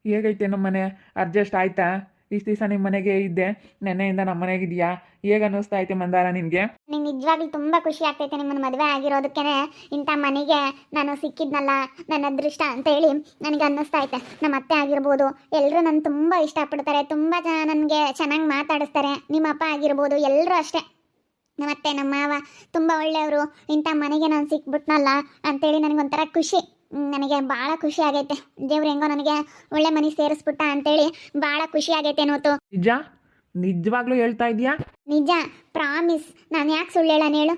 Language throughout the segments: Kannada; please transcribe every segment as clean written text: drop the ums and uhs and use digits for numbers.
ಹೇಗೈತೆ ನಮ್ಮ ಮನೆ? ಅಡ್ಜಸ್ಟ್ ಆಯ್ತಾ? ಇಷ್ಟು ದಿವಸ ನಿಮ್ಮ ಮನೆಗೆ ಇದ್ದೆ, ನೆನ್ನೆಯಿಂದ ನಮ್ಮ ಮನೆಗಿದೆಯಾ? ಹೇಗೆ ಅನ್ನಿಸ್ತಾ ಐತೆ ಮಂದಾರ ನಿನಗೆ? ನಿಂಗೆ ನಿಜವಾಗ್ಲೂ ತುಂಬ ಖುಷಿ ಆಗ್ತೈತೆ ನಿಮ್ಮನ್ನ ಮದುವೆ ಆಗಿರೋದಕ್ಕೆ ಇಂಥ ಮನೆಗೆ ನಾನು ಸಿಕ್ಕಿದ್ನಲ್ಲ ನನ್ನ ಅದೃಷ್ಟ ಅಂತ ಹೇಳಿ ನನಗೆ ಅನ್ನಿಸ್ತಾ ಐತೆ. ನಮ್ಮ ಅತ್ತೆ ಆಗಿರ್ಬೋದು ಎಲ್ಲರೂ ನನ್ನ ತುಂಬ ಇಷ್ಟಪಡ್ತಾರೆ, ತುಂಬ ಜನ ನನಗೆ ಚೆನ್ನಾಗಿ ಮಾತಾಡಿಸ್ತಾರೆ. ನಿಮ್ಮ ಅಪ್ಪ ಆಗಿರ್ಬೋದು ಎಲ್ಲರೂ ಅಷ್ಟೇ, ನಮ್ಮ ಅತ್ತೆ ನಮ್ಮ ಮಾವ ತುಂಬ ಒಳ್ಳೆಯವರು. ಇಂಥ ಮನೆಗೆ ನಾನು ಸಿಕ್ಬಿಟ್ನಲ್ಲ ಅಂತೇಳಿ ನನಗೊಂಥರ ಖುಷಿ. ನನಗೆ ಭಾಳ ಖುಷಿ ಆಗೈತೆ. ದೇವ್ರು ಹೆಂಗೋ ನನಗೆ ಒಳ್ಳೆ ಮನೆ ಸೇರಿಸ್ಬಿಟ್ಟ ಅಂತೇಳಿ ಭಾಳ ಖುಷಿ ಆಗೈತೆ ನೋತು. ನಿಜ? ನಿಜವಾಗ್ಲೂ ಹೇಳ್ತಾ ಇದೀಯಾ? ನಿಜ, ಪ್ರಾಮಿಸ್. ನಾನು ಯಾಕೆ ಸುಳ್ಳು ಹೇಳೋಣ ಹೇಳು?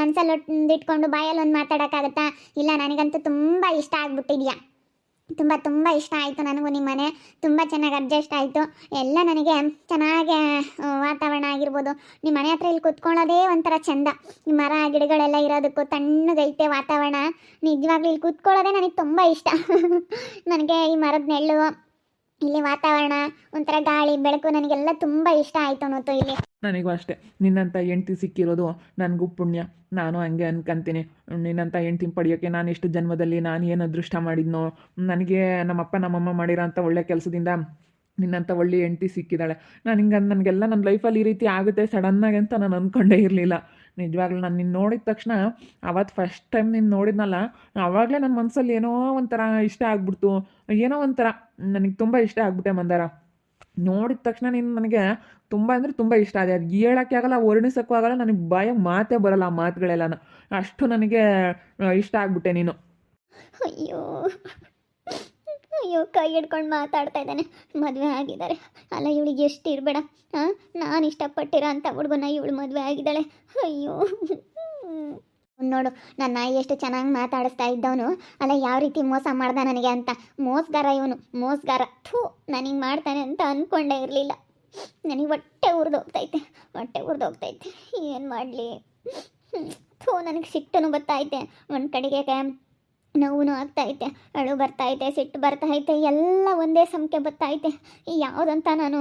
ಮನ್ಸಲ್ಲಿ ಒಂದಿಟ್ಕೊಂಡು ಬಾಯಲ್ಲಿ ಒಂದು ಮಾತಾಡೋಕ್ಕಾಗತ್ತಾ? ಇಲ್ಲ, ನನಗಂತೂ ತುಂಬ ಇಷ್ಟ ಆಗ್ಬಿಟ್ಟಿದ್ಯಾ. ತುಂಬ ತುಂಬ ಇಷ್ಟ ಆಯಿತು ನನಗೂ. ನಿಮ್ಮ ಮನೆ ತುಂಬ ಚೆನ್ನಾಗಿ ಅಡ್ಜಸ್ಟ್ ಆಯಿತು. ಎಲ್ಲ ನನಗೆ ಚೆನ್ನಾಗೆ ವಾತಾವರಣ ಆಗಿರ್ಬೋದು. ನಿಮ್ಮ ಮನೆ ಹತ್ರ ಇಲ್ಲಿ ಕೂತ್ಕೊಳ್ಳೋದೇ ಒಂಥರ ಚೆಂದ. ಈ ಮರ ಗಿಡಗಳೆಲ್ಲ ಇರೋದಕ್ಕೂ ತಣ್ಣಗೈತೆ ವಾತಾವರಣ. ನಿಜವಾಗ್ಲೂ ಇಲ್ಲಿ ಕೂತ್ಕೊಳ್ಳೋದೇ ನನಗೆ ತುಂಬ ಇಷ್ಟ. ನನಗೆ ಈ ಮರದ ನೆರಳು, ಇಲ್ಲಿ ವಾತಾವರಣ, ಒಂಥರ ಗಾಳಿ ಬೆಳಕು ನನಗೆಲ್ಲ ತುಂಬ ಇಷ್ಟ ಆಯಿತು ಅನ್ನೋದು ಇಲ್ಲಿ. ನನಗೂ ಅಷ್ಟೇ. ನಿನ್ನಂಥ ಹೆಂಡ್ತಿ ಸಿಕ್ಕಿರೋದು ನನಗೂ ಪುಣ್ಯ. ನಾನು ಹಂಗೆ ಅನ್ಕೊಂತೀನಿ. ನಿನ್ನಂಥ ಹೆಂಡ್ತಿನ ಪಡೆಯೋಕ್ಕೆ ನಾನು ಎಷ್ಟು ಜನ್ಮದಲ್ಲಿ ನಾನು ಏನು ಅದೃಷ್ಟ ಮಾಡಿದ್ನೋ. ನನಗೆ ನಮ್ಮಪ್ಪ ನಮ್ಮಮ್ಮ ಮಾಡಿರೋಂಥ ಒಳ್ಳೆ ಕೆಲಸದಿಂದ ನಿನ್ನಂಥ ಒಳ್ಳೆ ಹೆಂಡ್ತಿ ಸಿಕ್ಕಿದ್ದಾಳೆ. ನಾನು ಹಿಂಗೆ ನನಗೆಲ್ಲ ನನ್ನ ಲೈಫಲ್ಲಿ ಈ ರೀತಿ ಆಗುತ್ತೆ ಸಡನ್ನಾಗಿ ಅಂತ ನಾನು ಅಂದ್ಕೊಂಡೇ ಇರಲಿಲ್ಲ. ನಿಜವಾಗ್ಲೂ ನಾನು ನಿನ್ನ ನೋಡಿದ ತಕ್ಷಣ, ಅವತ್ತು ಫಸ್ಟ್ ಟೈಮ್ ನಿನ್ನ ನೋಡಿದ್ನಲ್ಲ, ಆವಾಗಲೇ ನನ್ನ ಮನಸ್ಸಲ್ಲಿ ಏನೋ ಒಂಥರ ಇಷ್ಟ ಆಗ್ಬಿಡ್ತು. ಏನೋ ಒಂಥರ ನನಗೆ ತುಂಬ ಇಷ್ಟ ಆಗ್ಬಿಟ್ಟೆ ಮಂದಾರ. ನೋಡಿದ ತಕ್ಷಣ ನೀನು ನನಗೆ ತುಂಬ ಅಂದರೆ ತುಂಬ ಇಷ್ಟ ಆದೆ. ಅದು ಹೇಳೋಕ್ಕೆ ಆಗಲ್ಲ, ವರ್ಣಿಸೋಕ್ಕೂ ಆಗಲ್ಲ, ನನಗೆ ಬಾಯಾಗ ಮಾತೇ ಬರೋಲ್ಲ ಆ ಮಾತುಗಳೆಲ್ಲನ. ಅಷ್ಟು ನನಗೆ ಇಷ್ಟ ಆಗ್ಬಿಟ್ಟೆ ನೀನು. ಅಯ್ಯೋ ಅಯ್ಯೋ, ಕೈ ಹಿಡ್ಕೊಂಡು ಮಾತಾಡ್ತಾ ಇದ್ದಾನೆ. ಮದುವೆ ಆಗಿದ್ದಾರೆ ಅಲ್ಲ, ಇವಳಿಗೆ ಎಷ್ಟು ಇರಬೇಡ. ನಾನು ಇಷ್ಟಪಟ್ಟಿರೋ ಅಂಥ ಹುಡುಗನ ಇವಳು ಮದುವೆ ಆಗಿದ್ದಾಳೆ. ಅಯ್ಯೋ ನೋಡು, ನನ್ನ ನಾಯಿ ಎಷ್ಟು ಚೆನ್ನಾಗಿ ಮಾತಾಡಿಸ್ತಾ ಇದ್ದವನು ಅಲ್ಲ, ಯಾವ ರೀತಿ ಮೋಸ ಮಾಡ್ದ ನನಗೆ ಅಂತ. ಮೋಸಗಾರ ಇವನು, ಮೋಸಗಾರ. ಥೂ, ನನಗೆ ಮಾಡ್ತಾನೆ ಅಂತ ಅಂದ್ಕೊಂಡೇ ಇರಲಿಲ್ಲ. ನನಗೆ ಹೊಟ್ಟೆ ಉರಿದೋಗ್ತೈತೆ, ಹೊಟ್ಟೆ ಉರಿದೋಗ್ತೈತೆ. ಏನು ಮಾಡಲಿ? ಥೂ, ನನಗೆ ಸಿಟ್ಟನು ಬರ್ತೈತೆ. ಒಂದು ಕಡೆಗೆ ನೋವು ಆಗ್ತೈತೆ, ಅಳು ಬರ್ತೈತೆ, ಸಿಟ್ಟು ಬರ್ತೈತೆ, ಎಲ್ಲ ಒಂದೇ ಸಮಕ್ಕೆ ಬರ್ತೈತೆ. ಯಾವುದಂತ ನಾನು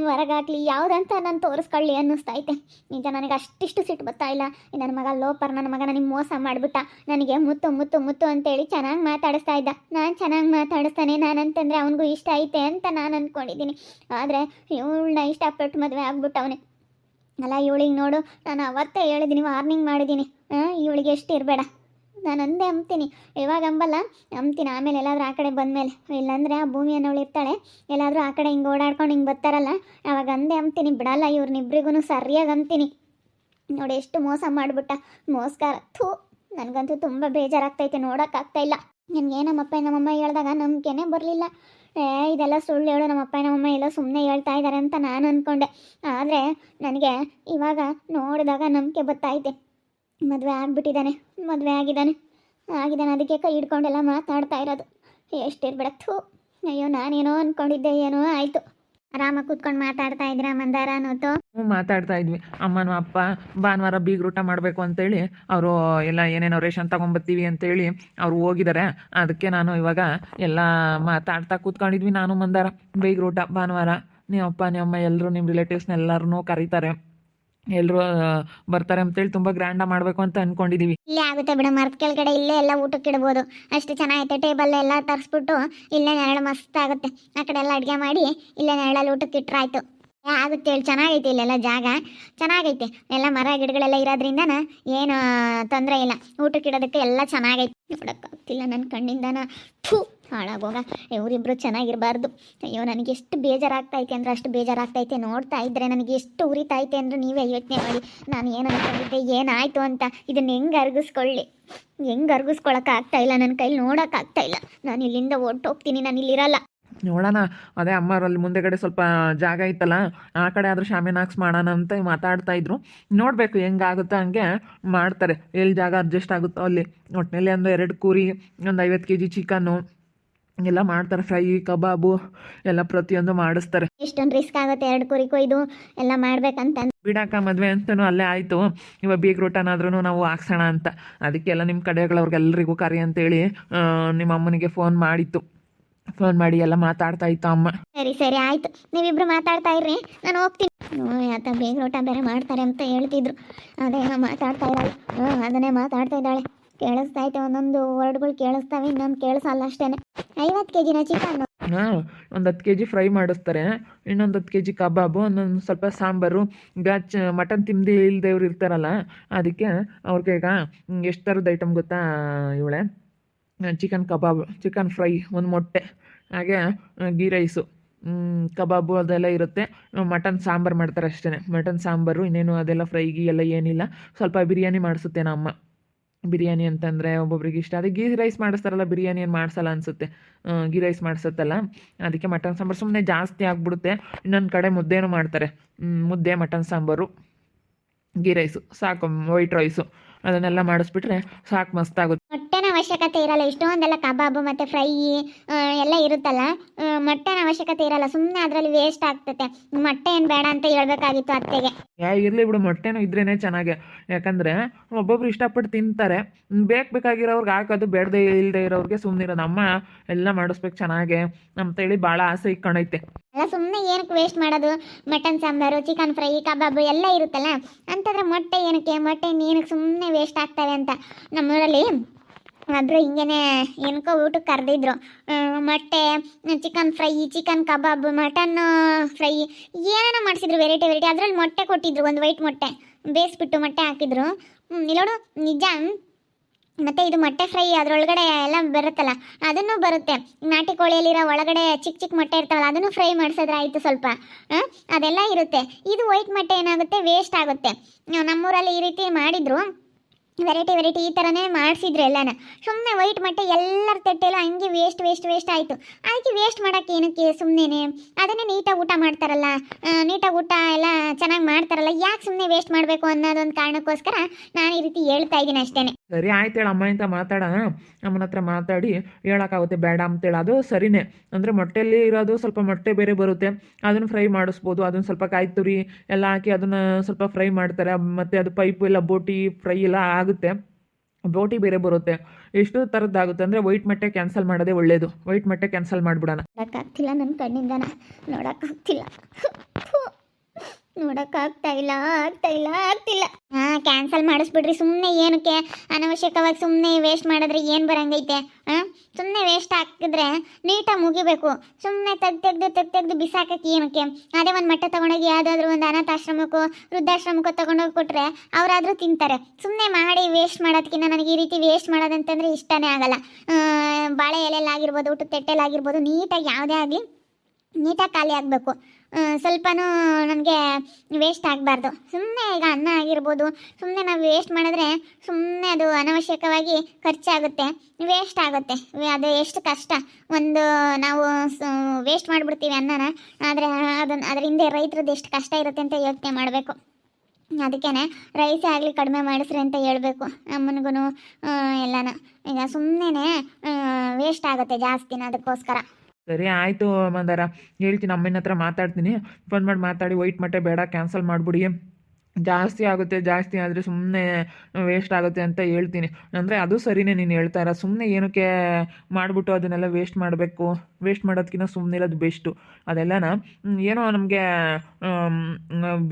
ಹೊರಗಾಗಲಿ, ಯಾವುದಂತ ನಾನು ತೋರಿಸ್ಕೊಳ್ಳಿ ಅನ್ನಿಸ್ತೈತೆ. ನಿಜ, ನನಗೆ ಅಷ್ಟಿಷ್ಟು ಸಿಟ್ಟು ಬರ್ತಾಯಿಲ್ಲ. ನನ್ನ ಮಗ ಲೋಪರ್, ನನ್ನ ಮಗ ನನಗೆ ಮೋಸ ಮಾಡಿಬಿಟ್ಟ. ನನಗೆ ಮುತ್ತು ಮುತ್ತು ಮುತ್ತು ಅಂತೇಳಿ ಚೆನ್ನಾಗಿ ಮಾತಾಡಿಸ್ತಾ ಇದ್ದ. ನಾನು ಚೆನ್ನಾಗಿ ಮಾತಾಡಿಸ್ತಾನೆ, ನಾನಂತಂದರೆ ಅವನಿಗೂ ಇಷ್ಟ ಐತೆ ಅಂತ ನಾನು ಅಂದ್ಕೊಂಡಿದ್ದೀನಿ. ಆದರೆ ಇವಳನ್ನ ಇಷ್ಟಪಟ್ಟು ಮದುವೆ ಆಗ್ಬಿಟ್ಟವನೇ ಅಲ್ಲ. ಇವಳಿಗೆ ನೋಡು, ನಾನು ಅವತ್ತೇ ಹೇಳಿದ್ದೀನಿ, ವಾರ್ನಿಂಗ್ ಮಾಡಿದ್ದೀನಿ, ಇವಳಿಗೆ ಎಷ್ಟು ಇರಬೇಡ. ನಾನು ಅಂದೇ ಅಂಬ್ತೀನಿ, ಇವಾಗ ಅಂಬಲ್ಲ, ಅಂಬ್ತೀನಿ ಆಮೇಲೆ. ಎಲ್ಲಾದರೂ ಆ ಕಡೆ ಬಂದಮೇಲೆ, ಇಲ್ಲಾಂದರೆ ಆ ಭೂಮಿ ಅನ್ನೋಳು ಇರ್ತಾಳೆ, ಎಲ್ಲಾದರೂ ಆ ಕಡೆ ಹಿಂಗೆ ಓಡಾಡ್ಕೊಂಡು ಹಿಂಗೆ ಬರ್ತಾರಲ್ಲ, ಅವಾಗ ಅಂದೇ ಅಂಬ್ತೀನಿ. ಬಿಡಲ್ಲ ಇವ್ರನ್ನಿಬ್ರಿಗೂ ಸರಿಯಾಗಿ ಅಂಬ್ತೀನಿ. ನೋಡಿ ಎಷ್ಟು ಮೋಸ ಮಾಡಿಬಿಟ್ಟ, ಮೋಸ್ಕಾರ. ಥೂ, ನನಗಂತೂ ತುಂಬ ಬೇಜಾರಾಗ್ತೈತೆ, ನೋಡೋಕ್ಕಾಗ್ತಾಯಿಲ್ಲ. ನನಗೆ ನಮ್ಮಪ್ಪ ನಮ್ಮಮ್ಮ ಹೇಳಿದಾಗ ನಂಬಿಕೆನೇ ಬರಲಿಲ್ಲ. ಇದೆಲ್ಲ ಸುಳ್ಳು ಹೇಳು, ನಮ್ಮಪ್ಪ ನಮ್ಮಮ್ಮ ಎಲ್ಲ ಸುಮ್ಮನೆ ಹೇಳ್ತಾ ಇದ್ದಾರೆ ಅಂತ ನಾನು ಅಂದ್ಕೊಂಡೆ. ಆದರೆ ನನಗೆ ಇವಾಗ ನೋಡಿದಾಗ ನಂಬಿಕೆ ಬರ್ತಾಯಿದೆ. ಮದುವೆ ಆಗಿಬಿಟ್ಟಿದ್ದಾನೆ, ಮದುವೆ ಆಗಿದ್ದಾನೆ. ಅದಕ್ಕೆ ಕೈ ಹಿಡ್ಕೊಂಡೆಲ್ಲ ಮಾತಾಡ್ತಾ ಇರೋದು. ಎಷ್ಟಿರ್ಬೇಡ. ಥೂ, ಅಯ್ಯೋ, ನಾನೇನೋ ಅಂದ್ಕೊಂಡಿದ್ದೆ, ಏನೋ ಆಯಿತು. ಆರಾಮಾಗಿ ಕೂತ್ಕೊಂಡು ಮಾತಾಡ್ತಾ ಇದ್ದೀರಾ ಮಂದಾರ ಅನ್ನೋದು? ಮಾತಾಡ್ತಾ ಇದ್ವಿ. ಅಮ್ಮನೂ ಅಪ್ಪ ಭಾನುವಾರ ಬೀಗ್ರೂಟ ಮಾಡಬೇಕು ಅಂತೇಳಿ ಅವರು ಎಲ್ಲ ಏನೇನೋ ರೇಷನ್ ತೊಗೊಂಬರ್ತೀವಿ ಅಂತೇಳಿ ಅವ್ರು ಹೋಗಿದ್ದಾರೆ. ಅದಕ್ಕೆ ನಾನು ಇವಾಗ ಎಲ್ಲ ಮಾತಾಡ್ತಾ ಕೂತ್ಕೊಂಡಿದ್ವಿ. ನಾನು ಮಂದಾರ ಬೀಗ್ರೂಟ ಭಾನುವಾರ. ನಿಮ್ಮಪ್ಪ ನಿಮ್ಮಮ್ಮ ಎಲ್ಲರೂ ನಿಮ್ಮ ರಿಲೇಟಿವ್ಸ್ನೆಲ್ಲರೂ ಕರೀತಾರೆ, ಎಲ್ಲರೂ ಬರ್ತಾರೆ ಅಂತೇಳಿ ತುಂಬ ಗ್ರ್ಯಾಂಡಾಗಿ ಮಾಡಬೇಕು ಅಂತ ಅಂದ್ಕೊಂಡಿದ್ದೀವಿ. ಇಲ್ಲೇ ಆಗುತ್ತೆ ಬಿಡ, ಮರದ ಕೆಳಗಡೆ ಇಲ್ಲೇ ಎಲ್ಲ ಊಟಕ್ಕೆ ಇಡ್ಬೋದು. ಅಷ್ಟು ಚೆನ್ನಾಗೈತೆ. ಟೇಬಲ್ ಎಲ್ಲ ತರಿಸ್ಬಿಟ್ಟು ಇಲ್ಲೇ ನೆರಳು ಮಸ್ತ್ ಆಗುತ್ತೆ. ಆ ಕಡೆ ಎಲ್ಲ ಅಡುಗೆ ಮಾಡಿ ಇಲ್ಲೇ ನೆರಳಲ್ಲಿ ಊಟಕ್ಕೆ ಇಟ್ಟರಾಯ್ತು. ಆಗುತ್ತೆ ಹೇಳಿ. ಚೆನ್ನಾಗೈತೆ ಇಲ್ಲೆಲ್ಲ ಜಾಗ, ಚೆನ್ನಾಗೈತೆ. ಎಲ್ಲ ಮರ ಗಿಡಗಳೆಲ್ಲ ಇರೋದ್ರಿಂದ ಏನು ತೊಂದರೆ ಇಲ್ಲ. ಊಟಕ್ಕೆ ಇಡೋದಕ್ಕೆ ಎಲ್ಲ ಚೆನ್ನಾಗೈತೆ. ನೋಡೋಕ್ಕಾಗ್ತಿಲ್ಲ ನನ್ನ ಕಣ್ಣಿಂದನ. ಥೂ, ಹಾಳಾಗೋಗ. ಇವರಿಬ್ಬರು ಚೆನ್ನಾಗಿರಬಾರ್ದು. ಅಯ್ಯೋ, ನನಗೆ ಎಷ್ಟು ಬೇಜಾರಾಗ್ತೈತೆ ಅಂದರೆ ಅಷ್ಟು ಬೇಜಾರಾಗ್ತೈತೆ. ನೋಡ್ತಾ ಇದ್ದರೆ ನನಗೆ ಎಷ್ಟು ಉರಿತೈತೆ ಅಂದರೆ ನೀವೇ ಯೋಚನೆ ಮಾಡಿ. ನಾನು ಏನು ಅನ್ಕೊಂಡಿದ್ದೆ, ಏನಾಯಿತು ಅಂತ. ಇದನ್ನು ಹೆಂಗೆ ಅರ್ಗಿಸ್ಕೊಳಕ್ಕಾಗ್ತಾಯಿಲ್ಲ ನನ್ನ ಕೈಲಿ, ನೋಡೋಕ್ಕಾಗ್ತಾಯಿಲ್ಲ. ನಾನು ಇಲ್ಲಿಂದ ಹೊರ್ಟೋಗ್ತೀನಿ, ನಾನು ಇಲ್ಲಿರಲ್ಲ. ನೋಡೋಣ, ಅದೇ ಅಮ್ಮರಲ್ಲಿ ಮುಂದೆಗಡೆ ಸ್ವಲ್ಪ ಜಾಗ ಇತ್ತಲ್ಲ, ಆ ಕಡೆ ಆದರೂ ಶಾಮಿಯಾನ ಹಾಕ್ಸ್ ಮಾಡೋಣ ಅಂತ ಮಾತಾಡ್ತಾ ಇದ್ರು. ನೋಡಬೇಕು ಹೆಂಗಾಗುತ್ತೋ ಹಂಗೆ ಮಾಡ್ತಾರೆ. ಎಲ್ಲಿ ಜಾಗ ಅಡ್ಜಸ್ಟ್ ಆಗುತ್ತೋ ಅಲ್ಲಿ. ಒಟ್ಟಿನಲ್ಲಿ ಒಂದು 2 ಕುರಿ, ಒಂದು 50 kg ಚಿಕನ್ನು ಎಲ್ಲ ಮಾಡ್ತಾರೆ. ಫ್ರೈ, ಕಬಾಬು ಎಲ್ಲ ಪ್ರತಿಯೊಂದು ಮಾಡಿಸ್ತಾರೆ. ಎಷ್ಟೊಂದು ರಿಸ್ಕ್ ಆಗುತ್ತೆ 2 ಕುರಿ ಕೊಯ್ದು ಎಲ್ಲ ಮಾಡ್ಬೇಕಂತ. ಬಿಡಾಕ ಮದುವೆ ಅಂತಲೂ ಅಲ್ಲೇ ಆಯಿತು. ಇವಾಗ ಬೀಗ್ರೂಟನಾದ್ರೂ ನಾವು ಹಾಕ್ಸೋಣ ಅಂತ. ಅದಕ್ಕೆಲ್ಲ ನಿಮ್ಮ ಕಡೆಗಳವ್ರಿಗೆಲ್ಲರಿಗೂ ಕರಿ ಅಂತೇಳಿ ನಿಮ್ಮ ಅಮ್ಮನಿಗೆ ಫೋನ್ ಮಾಡಿ ಎಲ್ಲ ಮಾತಾಡ್ತಾ ಇತ್ತು ಅಮ್ಮ. ಸರಿ ಆಯ್ತು, ನೀವಿಬ್ರು ಮಾತಾಡ್ತಾ ಇರ್ರಿ, ನಾನು ಹೋಗ್ತೀನಿ. ಆತ ಬೇಗ ಊಟ ಬೇರೆ ಮಾಡ್ತಾರೆ ಅಂತ ಹೇಳ್ತಿದ್ರು. ಅದೇನೋ ಮಾತಾಡ್ತಾ ಇದ್ದಾಳೆ. ಅದನ್ನೇ ಮಾತಾಡ್ತಾ ಇದ್ದಾಳೆ. ಕೇಳಿಸ್ತೈತೆ, ಒಂದೊಂದು ವರ್ಡ್ಗಳು ಕೇಳಿಸ್ತವೆ, ಇನ್ನೊಂದು ಕೇಳಿಸಲ್ಲ ಅಷ್ಟೇ. 50 kg ಚಿಕನ್ನು. ಹಾಂ, ಒಂದು 10 kg ಫ್ರೈ ಮಾಡಿಸ್ತಾರೆ, ಇನ್ನೊಂದು 10 kg ಕಬಾಬು, ಒಂದೊಂದು ಸ್ವಲ್ಪ ಸಾಂಬಾರು. ಈಗ ಮಟನ್ ತಿಂದು ಇಲ್ದೇವ್ರು ಇರ್ತಾರಲ್ಲ, ಅದಕ್ಕೆ ಅವ್ರಿಗೆ ಈಗ ಎಷ್ಟು ಥರದ ಐಟಮ್ ಗೊತ್ತಾ ಇವಳೆ? ಚಿಕನ್ ಕಬಾಬ್, ಚಿಕನ್ ಫ್ರೈ, ಒಂದು ಮೊಟ್ಟೆ, ಹಾಗೆ ಗೀ ರೈಸು, ಕಬಾಬು ಅದೆಲ್ಲ ಇರುತ್ತೆ. ಮಟನ್ ಸಾಂಬಾರು ಮಾಡ್ತಾರೆ ಅಷ್ಟೇ, ಮಟನ್ ಸಾಂಬಾರು, ಇನ್ನೇನು ಅದೆಲ್ಲ ಫ್ರೈ ಗೀ ಎಲ್ಲ ಏನಿಲ್ಲ. ಸ್ವಲ್ಪ ಬಿರಿಯಾನಿ ಮಾಡಿಸುತ್ತೆ ನಮ್ಮ ಅಮ್ಮ. ಬಿರಿಯಾನಿ ಅಂತಂದರೆ ಒಬ್ಬೊಬ್ರಿಗೆ ಇಷ್ಟ. ಅದೇ ಗೀ ರೈಸ್ ಮಾಡಿಸ್ತಾರಲ್ಲ, ಬಿರಿಯಾನಿ ಏನು ಮಾಡಿಸಲ್ಲ ಅನಿಸುತ್ತೆ, ಗೀ ರೈಸ್ ಮಾಡಿಸುತ್ತಲ್ಲ, ಅದಕ್ಕೆ ಮಟನ್ ಸಾಂಬಾರು ಸುಮ್ಮನೆ ಜಾಸ್ತಿ ಆಗಿಬಿಡುತ್ತೆ. ಇನ್ನೊಂದು ಕಡೆ ಮುದ್ದೆನೂ ಮಾಡ್ತಾರೆ, ಮುದ್ದೆ, ಮಟನ್ ಸಾಂಬಾರು, ಗೀ ರೈಸು ಸಾಕು, ವೈಟ್ ರೈಸು, ಅದನ್ನೆಲ್ಲ ಮಾಡಿಸ್ಬಿಟ್ರೆ ಸಾಕು, ಮಸ್ತಾಗುತ್ತೆ. ಮೊಟ್ಟೆನ ಅವಶ್ಯಕತೆ ಇರಲ್ಲ, ಇಷ್ಟೊಂದೆಲ್ಲ ಕಬಾಬು ಮತ್ತು ಫ್ರೈ ಎಲ್ಲ ಇರುತ್ತಲ್ಲ, ಮೊಟ್ಟೆನ ಅವಶ್ಯಕತೆ ಇರಲ್ಲ, ಸುಮ್ಮನೆ ಅದರಲ್ಲಿ ವೇಸ್ಟ್ ಆಗ್ತತೆ. ಮೊಟ್ಟೆ ಏನು ಬೇಡ ಅಂತ ಹೇಳ್ಬೇಕಾಗಿತ್ತು ಅತ್ತೆಗೆ. ಇರಲಿ ಬಿಡು, ಮೊಟ್ಟೆನೂ ಇದ್ರೇ ಚೆನ್ನಾಗೆ. ಯಾಕಂದರೆ ಒಬ್ಬೊಬ್ರು ಇಷ್ಟಪಟ್ಟು ತಿಂತಾರೆ, ಬೇಕಾಗಿರೋರ್ಗೆ ಹಾಕೋದು, ಬೇಡದೇ ಇಲ್ಲದೆ ಇರೋರಿಗೆ ಸುಮ್ಮನಿರೋದು. ಅಮ್ಮ ಎಲ್ಲ ಮಾಡಿಸ್ಬೇಕು ಚೆನ್ನಾಗೆ ಅಂತೇಳಿ ಭಾಳ ಆಸೆ ಇಟ್ಕೊಂಡೈತೆ. ಅಲ್ಲ, ಸುಮ್ಮನೆ ಏನಕ್ಕೆ ವೇಸ್ಟ್ ಮಾಡೋದು? ಮಟನ್ ಸಾಂಬಾರು, ಚಿಕನ್ ಫ್ರೈ, ಕಬಾಬು ಎಲ್ಲ ಇರುತ್ತಲ್ಲ, ಅಂತಂದ್ರೆ ಮೊಟ್ಟೆ ಏನಕ್ಕೆ ಸುಮ್ಮನೆ ವೇಸ್ಟ್ ಆಗ್ತವೆ ಅಂತ. ನಮ್ಮೂರಲ್ಲಿ ಒಬ್ಬರು ಹಿಂಗೇನೆ ಏನಕ್ಕೋ ಊಟಕ್ಕೆ ಕರೆದಿದ್ರು. ಮೊಟ್ಟೆ, ಚಿಕನ್ ಫ್ರೈ, ಚಿಕನ್ ಕಬಾಬು, ಮಟನ್ ಫ್ರೈ, ಏನೇನೋ ಮಾಡಿಸಿದ್ರು, ವೆರೈಟಿ ವೆರೈಟಿ. ಅದರಲ್ಲಿ ಮೊಟ್ಟೆ ಕೊಟ್ಟಿದ್ರು, ಒಂದು ವೈಟ್ ಮೊಟ್ಟೆ ಬೇಯಿಸ್ಬಿಟ್ಟು ಮೊಟ್ಟೆ ಹಾಕಿದ್ರು. ಇಲ್ಲೋಡು ನಿಜ. ಮತ್ತು ಇದು ಮೊಟ್ಟೆ ಫ್ರೈ, ಅದರೊಳಗಡೆ ಎಲ್ಲ ಬರುತ್ತಲ್ಲ, ಅದನ್ನು ಬರುತ್ತೆ. ನಾಟಿ ಕೋಳಿಯಲ್ಲಿರೋ ಒಳಗಡೆ ಚಿಕ್ಕ ಚಿಕ್ಕ ಮೊಟ್ಟೆ ಇರ್ತಾವಲ್ಲ, ಅದನ್ನು ಫ್ರೈ ಮಾಡಿಸಿದ್ರೆ ಆಯಿತು ಸ್ವಲ್ಪ. ಅದೆಲ್ಲ ಇರುತ್ತೆ. ಇದು ವೈಟ್ ಮೊಟ್ಟೆ ಏನಾಗುತ್ತೆ, ವೇಸ್ಟ್ ಆಗುತ್ತೆ. ನಮ್ಮೂರಲ್ಲಿ ಈ ರೀತಿ ಮಾಡಿದರು, ವೆರೈಟಿ ಈ ಥರನೇ ಮಾಡಿಸಿದ್ರು ಎಲ್ಲನ. ಸುಮ್ಮನೆ ವೈಟ್ ಮೊಟ್ಟೆ ಎಲ್ಲರ ತಟ್ಟೆಲ್ಲ ಹಂಗೆ ವೇಸ್ಟ್ ಆಯಿತು. ಅದಕ್ಕೆ ವೇಸ್ಟ್ ಮಾಡೋಕ್ಕೆ ಏನಕ್ಕೆ ಸುಮ್ಮನೆ, ಅದನ್ನೇ ನೀಟಾಗಿ ಊಟ ಮಾಡ್ತಾರಲ್ಲ, ನೀಟಾಗಿ ಊಟ ಎಲ್ಲ ಚೆನ್ನಾಗಿ ಮಾಡ್ತಾರಲ್ಲ, ಯಾಕೆ ಸುಮ್ಮನೆ ವೇಸ್ಟ್ ಮಾಡಬೇಕು ಅನ್ನೋದೊಂದು ಕಾರಣಕ್ಕೋಸ್ಕರ ನಾನು ಈ ರೀತಿ ಹೇಳ್ತಾ ಇದ್ದೀನಿ ಅಷ್ಟೇ. ಸರಿ ಆಯ್ತು ಹೇಳು, ಅಮ್ಮ ಅಂತ ಮಾತಾಡೋಣ, ಅಮ್ಮನ ಹತ್ರ ಮಾತಾಡಿ ಹೇಳೋಕ್ಕಾಗುತ್ತೆ ಬೇಡ ಅಂತೇಳಿ. ಅದು ಸರಿನೇ, ಅಂದರೆ ಮೊಟ್ಟೆಯಲ್ಲಿ ಇರೋದು ಸ್ವಲ್ಪ ಮೊಟ್ಟೆ ಬೇರೆ ಬರುತ್ತೆ, ಅದನ್ನು ಫ್ರೈ ಮಾಡಿಸ್ಬೋದು. ಅದನ್ನು ಸ್ವಲ್ಪ ಕಾಯಿ ತುರಿ ಎಲ್ಲ ಹಾಕಿ ಅದನ್ನು ಸ್ವಲ್ಪ ಫ್ರೈ ಮಾಡ್ತಾರೆ. ಮತ್ತು ಅದು ಪೈಪು ಎಲ್ಲ ಬೋಟಿ ಫ್ರೈ ಎಲ್ಲ ಆಗುತ್ತೆ, ಬೋಟಿ ಬೇರೆ ಬರುತ್ತೆ. ಎಷ್ಟು ಥರದ್ದಾಗುತ್ತೆ ಅಂದರೆ ವೈಟ್ ಮೊಟ್ಟೆ ಕ್ಯಾನ್ಸಲ್ ಮಾಡೋದೇ ಒಳ್ಳೆಯದು. ವೈಟ್ ಮೊಟ್ಟೆ ಕ್ಯಾನ್ಸಲ್ ಮಾಡಿಬಿಡೋಣ. ನೋಡೋಕ್ಕಾಗ್ತಿಲ್ಲ, ನನ್ನ ಕಣ್ಣಿಂದನ ನೋಡೋಕ್ಕಾಗ್ತಿಲ್ಲ, ನೋಡೋಕ್ಕಾಗ್ತಾ ಇಲ್ಲ. ಕ್ಯಾನ್ಸಲ್ ಮಾಡಿಸ್ಬಿಡ್ರಿ, ಸುಮ್ಮನೆ ಏನಕ್ಕೆ ಅನವಶ್ಯಕವಾಗಿ ಸುಮ್ಮನೆ ವೇಸ್ಟ್ ಮಾಡಿದ್ರೆ ಏನು ಬರಂಗೈತೆ? ಸುಮ್ಮನೆ ವೇಸ್ಟ್ ಹಾಕಿದ್ರೆ ನೀಟಾಗಿ ಮುಗಿಬೇಕು. ಸುಮ್ಮನೆ ತೆಗ್ದು ಬಿಸಾಕಕ್ಕೆ ಏನಕ್ಕೆ? ಅದೇ ಒಂದು ಮೊಟ್ಟೆ ತೊಗೊಂಡೋಗಿ ಯಾವುದಾದ್ರೂ ಒಂದು ಅನಾಥಾಶ್ರಮಕ್ಕೋ ವೃದ್ಧಾಶ್ರಮಕ್ಕೋ ತೊಗೊಂಡೋಗಿ ಕೊಟ್ಟರೆ ಅವರಾದರೂ ತಿಂತಾರೆ. ಸುಮ್ಮನೆ ಮಾಡಿ ವೇಸ್ಟ್ ಮಾಡೋದಕ್ಕಿಂತ ನನಗೆ ಈ ರೀತಿ ವೇಸ್ಟ್ ಮಾಡೋದಂತಂದರೆ ಇಷ್ಟನೇ ಆಗಲ್ಲ. ಬಾಳೆ ಎಲೆಯಲ್ಲಾಗಿರ್ಬೋದು, ಊಟದ ತಟ್ಟೆಲಾಗಿರ್ಬೋದು, ನೀಟಾಗಿ ಯಾವುದೇ ಆಗಲಿ ನೀಟಾಗಿ ಖಾಲಿ ಆಗಬೇಕು. ಸ್ವಲ್ಪನೂ ನಮಗೆ ವೇಸ್ಟ್ ಆಗಬಾರ್ದು. ಸುಮ್ಮನೆ ಈಗ ಅನ್ನ ಆಗಿರ್ಬೋದು, ಸುಮ್ಮನೆ ನಾವು ವೇಸ್ಟ್ ಮಾಡಿದ್ರೆ ಸುಮ್ಮನೆ ಅದು ಅನವಶ್ಯಕವಾಗಿ ಖರ್ಚಾಗುತ್ತೆ, ವೇಸ್ಟ್ ಆಗುತ್ತೆ. ಅದು ಎಷ್ಟು ಕಷ್ಟ, ಒಂದು ನಾವು ವೇಸ್ಟ್ ಮಾಡಿಬಿಡ್ತೀವಿ ಅನ್ನನ, ಆದರೆ ಅದ್ರ ಹಿಂದೆ ರೈತರದ್ದು ಎಷ್ಟು ಕಷ್ಟ ಇರುತ್ತೆ ಅಂತ ಯೋಚನೆ ಮಾಡಬೇಕು. ಅದಕ್ಕೇ ರೈಸೇ ಆಗಲಿ ಕಡಿಮೆ ಮಾಡಿಸ್ರಿ ಅಂತ ಹೇಳ್ಬೇಕು ಅಮ್ಮನಿಗೂ ಎಲ್ಲನೂ. ಈಗ ಸುಮ್ಮನೆ ವೇಸ್ಟ್ ಆಗುತ್ತೆ ಜಾಸ್ತಿನ, ಅದಕ್ಕೋಸ್ಕರ. ಸರಿ ಆಯಿತು ಮಂದಾರ, ಹೇಳ್ತೀನಿ, ಅಮ್ಮನ ಹತ್ರ ಮಾತಾಡ್ತೀನಿ, ಫೋನ್ ಮಾಡಿ ಮಾತಾಡಿ ವೈಟ್ ಮೊಟ್ಟೆ ಬೇಡ ಕ್ಯಾನ್ಸಲ್ ಮಾಡಿಬಿಡಿ, ಜಾಸ್ತಿ ಆಗುತ್ತೆ, ಜಾಸ್ತಿ ಆದರೆ ಸುಮ್ಮನೆ ವೇಸ್ಟ್ ಆಗುತ್ತೆ ಅಂತ ಹೇಳ್ತೀನಿ. ಅಂದರೆ ಅದು ಸರಿನೇ ನೀನು ಹೇಳ್ತಾ ಇರೋ, ಸುಮ್ಮನೆ ಏನಕ್ಕೆ ಮಾಡಿಬಿಟ್ಟು ಅದನ್ನೆಲ್ಲ ವೇಸ್ಟ್ ಮಾಡಬೇಕು? ವೇಸ್ಟ್ ಮಾಡೋದಕ್ಕಿಂತ ಸುಮ್ಮನೆ ಇರೋದು ಬೆಸ್ಟು. ಅದೆಲ್ಲನ ಏನೋ ನಮಗೆ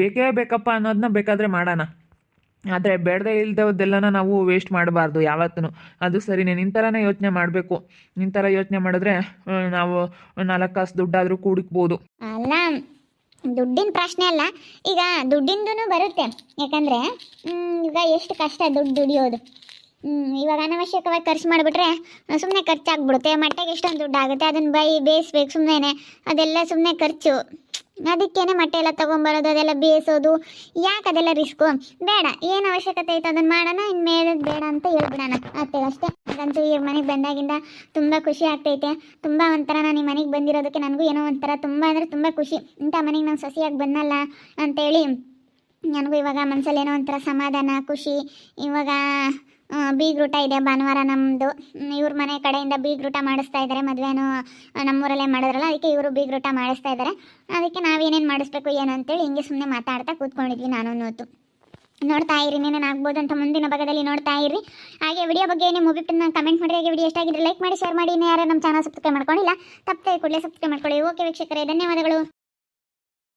ಬೇಕೇ ಬೇಕಪ್ಪ ಅನ್ನೋದನ್ನ ಬೇಕಾದರೆ ಮಾಡೋಣ, ಆದರೆ ಬೇಡದೇ ಇಲ್ದವದ್ದೆಲ್ಲನ ನಾವು ವೇಸ್ಟ್ ಮಾಡಬಾರ್ದು ಯಾವತ್ತೂ. ಅದು ಸರಿನೇ, ನಿನ್ನ ಥರನೇ ಯೋಚನೆ ಮಾಡಬೇಕು. ನಿನ್ನ ಥರ ಯೋಚನೆ ಮಾಡಿದ್ರೆ ನಾವು 4 ಕಾಸು ದುಡ್ಡಾದರೂ ಕೂಡಿಕ್ಬೋದು. ಅಲ್ಲ, ದುಡ್ಡಿನ ಪ್ರಶ್ನೆ ಅಲ್ಲ, ಈಗ ದುಡ್ಡಿಂದೂ ಬರುತ್ತೆ. ಯಾಕಂದರೆ ಈಗ ಎಷ್ಟು ಕಷ್ಟ ದುಡ್ಡು ದುಡಿಯೋದು. ಇವಾಗ ಅನವಶ್ಯಕವಾಗಿ ಖರ್ಚು ಮಾಡಿಬಿಟ್ರೆ ಸುಮ್ಮನೆ ಖರ್ಚಾಗ್ಬಿಡುತ್ತೆ. ಮಟ್ಟೆಗೆ ಎಷ್ಟೊಂದು ದುಡ್ಡು ಆಗುತ್ತೆ, ಅದನ್ನು ಬೇಯಿಸ್ಬೇಕು ಸುಮ್ಮನೆ, ಅದೆಲ್ಲ ಸುಮ್ಮನೆ ಖರ್ಚು. ಅದಕ್ಕೇನೆ ಮೊಟ್ಟೆ ಎಲ್ಲ ತೊಗೊಂಬರೋದು, ಅದೆಲ್ಲ ಬೇಯಿಸೋದು, ಯಾಕೆ ಅದೆಲ್ಲ ರಿಸ್ಕು? ಬೇಡ, ಏನು ಅವಶ್ಯಕತೆ ಐತೆ ಅದನ್ನು ಮಾಡೋಣ, ಇನ್ಮೇಲೆ ಬೇಡ ಅಂತ ಹೇಳ್ಬಿಡೋಣ ಅಷ್ಟೇ. ಅದಂತೂ ಈ ಮನೆಗೆ ಬಂದಾಗಿಂದ ತುಂಬ ಖುಷಿ ಆಗ್ತೈತೆ. ತುಂಬ ಒಂಥರ ನಾನು ಈ ಮನೆಗೆ ಬಂದಿರೋದಕ್ಕೆ ನನಗೂ ಏನೋ ಒಂಥರ ತುಂಬ ಅಂದರೆ ತುಂಬ ಖುಷಿ. ಇಂಥ ಮನೆಗೆ ನಾನು ಸೊಸೆಯಾಗಿ ಬಂದಲ್ಲ ಅಂತೇಳಿ ನನಗೂ ಇವಾಗ ಮನಸ್ಸಲ್ಲಿ ಏನೋ ಒಂಥರ ಸಮಾಧಾನ, ಖುಷಿ. ಇವಾಗ ಬೀಗ್ರೂಟ ಇದೆ ಭಾನುವಾರ ನಮ್ಮದು, ಇವ್ರ ಮನೆ ಕಡೆಯಿಂದ ಬೀಗ್ರೂಟ ಮಾಡಿಸ್ತಾ ಇದ್ದಾರೆ. ಮದುವೆನೂ ನಮ್ಮೂರಲ್ಲೇ ಮಾಡಿದ್ರಲ್ಲ, ಅದಕ್ಕೆ ಇವರು ಬೀಗ್ರೂಟ ಮಾಡಿಸ್ತಾ ಇದ್ದಾರೆ. ಅದಕ್ಕೆ ನಾವೇನೇನು ಮಾಡಿಸ್ಬೇಕು ಏನು ಅಂತೇಳಿ ಹಿಂಗೆ ಸುಮ್ಮನೆ ಮಾತಾಡ್ತಾ ಕೂತ್ಕೊಂಡಿದ್ವಿ ನಾನು ನೋತು. ನೋಡ್ತಾ ಇರಿ, ನೀನೇನು ಆಗ್ಬೋದು ಅಂತ ಮುಂದಿನ ಭಾಗದಲ್ಲಿ ನೋಡ್ತಾ ಇರಿ. ಹಾಗೆ ವಿಡಿಯೋ ಬಗ್ಗೆ ನಿಮ್ಮ ಒಪಿನಿಯನ್ನ ಕಮೆಂಟ್ ಮಾಡಿ. ಹಾಗೆ ವಿಡಿಯೋ ಎಷ್ಟಾಗಿದ್ರೆ ಲೈಕ್ ಮಾಡಿ, ಶೇರ್ ಮಾಡಿ. ಇನ್ನು ಯಾರು ನಮ್ಮ ಚಾನಲ್ ಸಬ್ಸ್ಕ್ರೈಬ್ ಮಾಡ್ಕೊಂಡಿಲ್ಲ, ತಪ್ಪದೆ ಕೂಡಲೇ ಸಬ್ಸ್ಕ್ರೈಬ್ ಮಾಡ್ಕೊಳ್ಳಿ. ಓಕೆ ವೀಕ್ಷಕರೇ, ಧನ್ಯವಾದಗಳು.